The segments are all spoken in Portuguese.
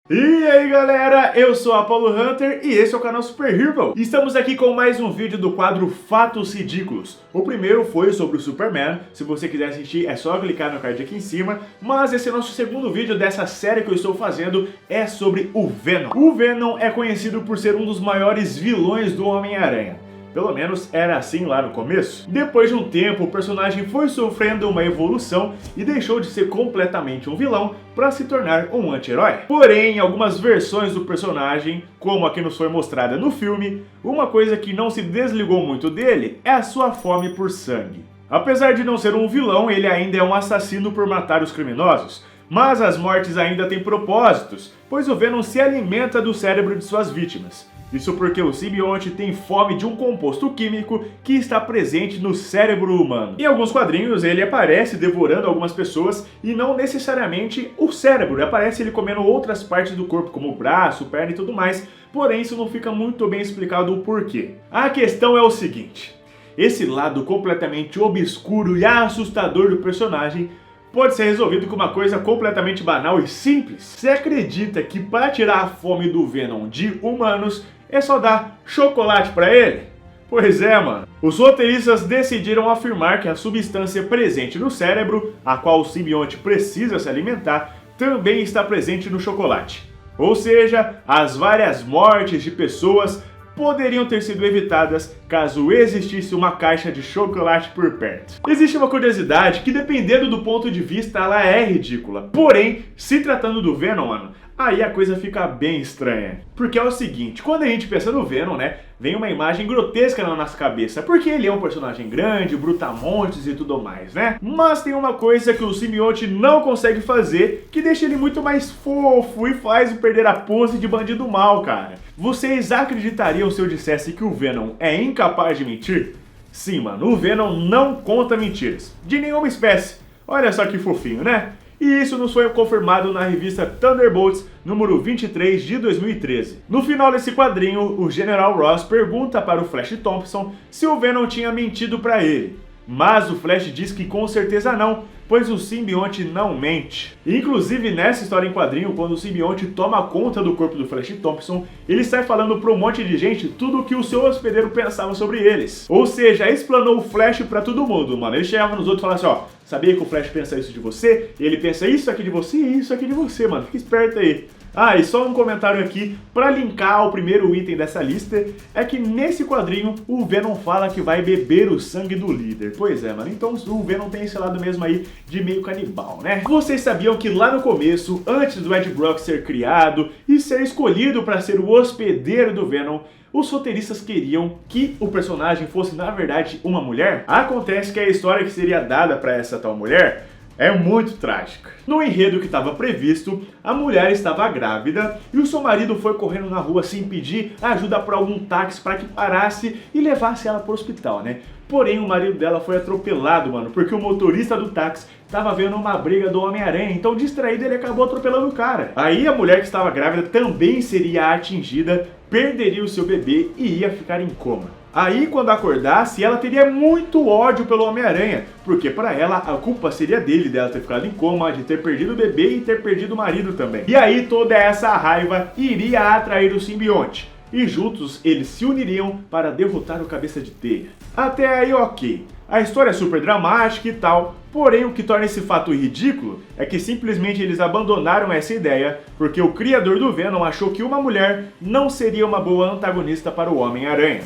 E aí galera, eu sou Apollo Hunter e esse é o canal Super Hero. Estamos aqui com mais um vídeo do quadro Fatos Ridículos. O primeiro foi sobre o Superman, se você quiser assistir é só clicar no card aqui em cima. Mas esse nosso segundo vídeo dessa série que eu estou fazendo é sobre o Venom. O Venom é conhecido por ser um dos maiores vilões do Homem-Aranha. Pelo menos era assim lá no começo. Depois de um tempo, o personagem foi sofrendo uma evolução e deixou de ser completamente um vilão para se tornar um anti-herói. Porém, em algumas versões do personagem, como a que nos foi mostrada no filme, uma coisa que não se desligou muito dele é a sua fome por sangue. Apesar de não ser um vilão, ele ainda é um assassino por matar os criminosos. Mas as mortes ainda têm propósitos, pois o Venom se alimenta do cérebro de suas vítimas. Isso porque o simbionte tem fome de um composto químico que está presente no cérebro humano. Em alguns quadrinhos ele aparece devorando algumas pessoas e não necessariamente o cérebro, aparece ele comendo outras partes do corpo como o braço, perna e tudo mais, porém isso não fica muito bem explicado o porquê. A questão é o seguinte, esse lado completamente obscuro e assustador do personagem pode ser resolvido com uma coisa completamente banal e simples. Você acredita que para tirar a fome do Venom de humanos é só dar chocolate para ele? Pois é, mano. Os roteiristas decidiram afirmar que a substância presente no cérebro, a qual o simbionte precisa se alimentar, também está presente no chocolate. Ou seja, as várias mortes de pessoas poderiam ter sido evitadas caso existisse uma caixa de chocolate por perto. Existe uma curiosidade que, dependendo do ponto de vista, ela é ridícula. Porém, se tratando do Venom, mano, aí a coisa fica bem estranha. Porque é o seguinte, quando a gente pensa no Venom, né, vem uma imagem grotesca na nossa cabeça, porque ele é um personagem grande, brutamontes e tudo mais, né? Mas tem uma coisa que o simbionte não consegue fazer, que deixa ele muito mais fofo e faz o perder a pose de bandido mal, cara. Vocês acreditariam se eu dissesse que o Venom é incapaz de mentir? Sim, mano, o Venom não conta mentiras, de nenhuma espécie. Olha só que fofinho, né? E isso nos foi confirmado na revista Thunderbolts, número 23 de 2013. No final desse quadrinho, o General Ross pergunta para o Flash Thompson se o Venom tinha mentido para ele. Mas o Flash diz que com certeza não, pois o simbionte não mente. Inclusive nessa história em quadrinho, quando o simbionte toma conta do corpo do Flash Thompson, ele sai falando para um monte de gente tudo o que o seu hospedeiro pensava sobre eles. Ou seja, explanou o Flash para todo mundo, mano. Ele chegava nos outros e falava assim, ó, sabia que o Flash pensa isso de você? Ele pensa isso aqui de você e isso aqui de você, mano. Fica esperto aí. Ah, e só um comentário aqui para linkar ao primeiro item dessa lista, é que nesse quadrinho o Venom fala que vai beber o sangue do líder. Pois é, mano, então o Venom tem esse lado mesmo aí de meio canibal, né? Vocês sabiam que lá no começo, antes do Ed Brock ser criado e ser escolhido para ser o hospedeiro do Venom, os roteiristas queriam que o personagem fosse, na verdade, uma mulher? Acontece que a história que seria dada para essa tal mulher é muito trágica. No enredo que estava previsto, a mulher estava grávida e o seu marido foi correndo na rua sem pedir ajuda para algum táxi para que parasse e levasse ela para o hospital, né? Porém, o marido dela foi atropelado, mano, porque o motorista do táxi estava vendo uma briga do Homem-Aranha, então distraído ele acabou atropelando o cara. Aí a mulher que estava grávida também seria atingida, perderia o seu bebê e ia ficar em coma. Aí, quando acordasse, ela teria muito ódio pelo Homem-Aranha, porque para ela a culpa seria dela ter ficado em coma, de ter perdido o bebê e ter perdido o marido também. E aí toda essa raiva iria atrair o simbionte, e juntos eles se uniriam para derrotar o Cabeça de Teia. Até aí ok, a história é super dramática e tal, porém o que torna esse fato ridículo é que simplesmente eles abandonaram essa ideia porque o criador do Venom achou que uma mulher não seria uma boa antagonista para o Homem-Aranha.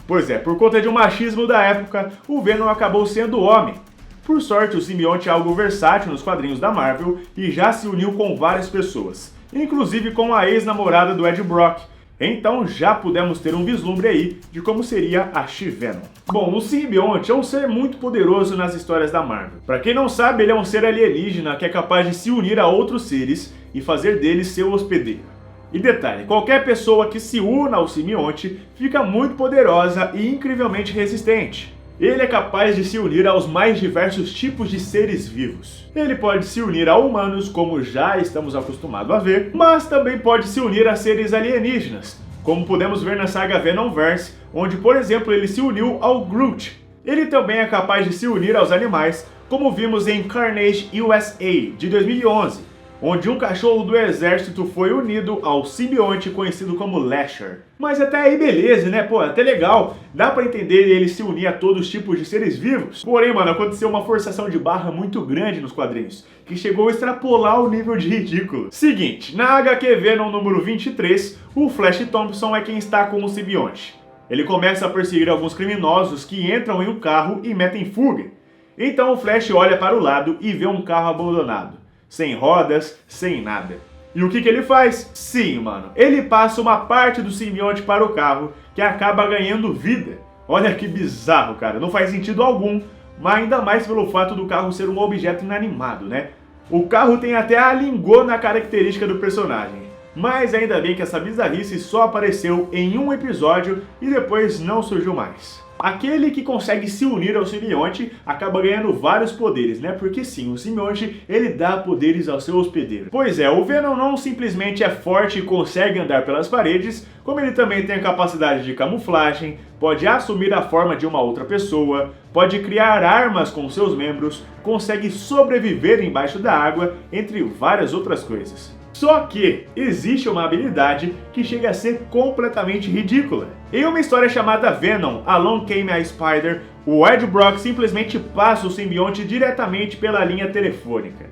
Pois é, por conta de um machismo da época, o Venom acabou sendo homem. Por sorte, o simbionte é algo versátil nos quadrinhos da Marvel e já se uniu com várias pessoas, inclusive com a ex-namorada do Ed Brock. Então já pudemos ter um vislumbre aí de como seria a She-Venom. Bom, o simbionte é um ser muito poderoso nas histórias da Marvel. Pra quem não sabe, ele é um ser alienígena que é capaz de se unir a outros seres e fazer deles seu hospedeiro. E detalhe, qualquer pessoa que se una ao simbionte fica muito poderosa e incrivelmente resistente. Ele é capaz de se unir aos mais diversos tipos de seres vivos. Ele pode se unir a humanos, como já estamos acostumados a ver, mas também pode se unir a seres alienígenas, como podemos ver na saga Venomverse, onde, por exemplo, ele se uniu ao Groot. Ele também é capaz de se unir aos animais, como vimos em Carnage USA, de 2011. onde um cachorro do exército foi unido ao simbionte conhecido como Lasher. Mas até aí beleza, né? Pô, até legal. Dá pra entender ele se unir a todos os tipos de seres vivos. Porém, mano, aconteceu uma forçação de barra muito grande nos quadrinhos, que chegou a extrapolar o nível de ridículo. Seguinte, na HQ Venom número 23, o Flash Thompson é quem está com o simbionte. Ele começa a perseguir alguns criminosos que entram em um carro e metem fuga. Então o Flash olha para o lado e vê um carro abandonado, sem rodas, sem nada. E o que ele faz? Sim, mano, ele passa uma parte do simbionte para o carro, que acaba ganhando vida. Olha que bizarro, cara, não faz sentido algum, mas ainda mais pelo fato do carro ser um objeto inanimado, né? O carro tem até a lingona característica do personagem. Mas ainda bem que essa bizarrice só apareceu em um episódio e depois não surgiu mais. Aquele que consegue se unir ao simbionte acaba ganhando vários poderes, né? Porque sim, o simbionte, ele dá poderes ao seu hospedeiro. Pois é, o Venom não simplesmente é forte e consegue andar pelas paredes, como ele também tem a capacidade de camuflagem, pode assumir a forma de uma outra pessoa, pode criar armas com seus membros, consegue sobreviver embaixo da água, entre várias outras coisas. Só que existe uma habilidade que chega a ser completamente ridícula. Em uma história chamada Venom, Along Came a Spider, o Ed Brock simplesmente passa o simbionte diretamente pela linha telefônica.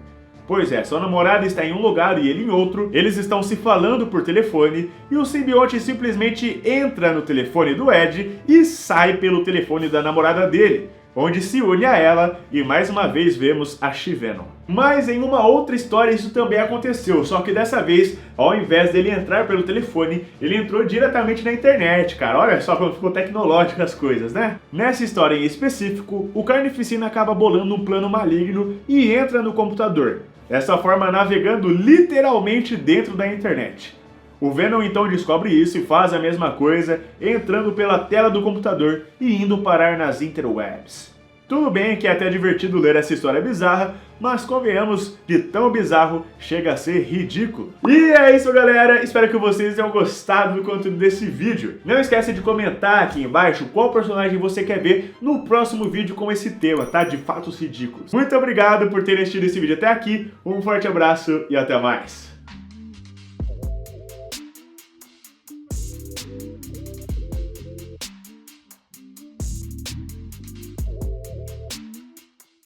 Pois é, sua namorada está em um lugar e ele em outro, eles estão se falando por telefone e o simbionte simplesmente entra no telefone do Ed e sai pelo telefone da namorada dele, onde se une a ela e mais uma vez vemos a She-Venom. Mas em uma outra história isso também aconteceu, só que dessa vez, ao invés dele entrar pelo telefone, ele entrou diretamente na internet, cara. Olha só como ficou tecnológico as coisas, né? Nessa história em específico, o Carnificina acaba bolando um plano maligno e entra no computador, dessa forma navegando literalmente dentro da internet. O Venom então descobre isso e faz a mesma coisa, entrando pela tela do computador e indo parar nas interwebs. Tudo bem que é até divertido ler essa história bizarra, mas convenhamos, de tão bizarro chega a ser ridículo. E é isso, galera, espero que vocês tenham gostado do conteúdo desse vídeo. Não esquece de comentar aqui embaixo qual personagem você quer ver no próximo vídeo com esse tema, tá? De fatos ridículos. Muito obrigado por terem assistido esse vídeo até aqui, um forte abraço e até mais.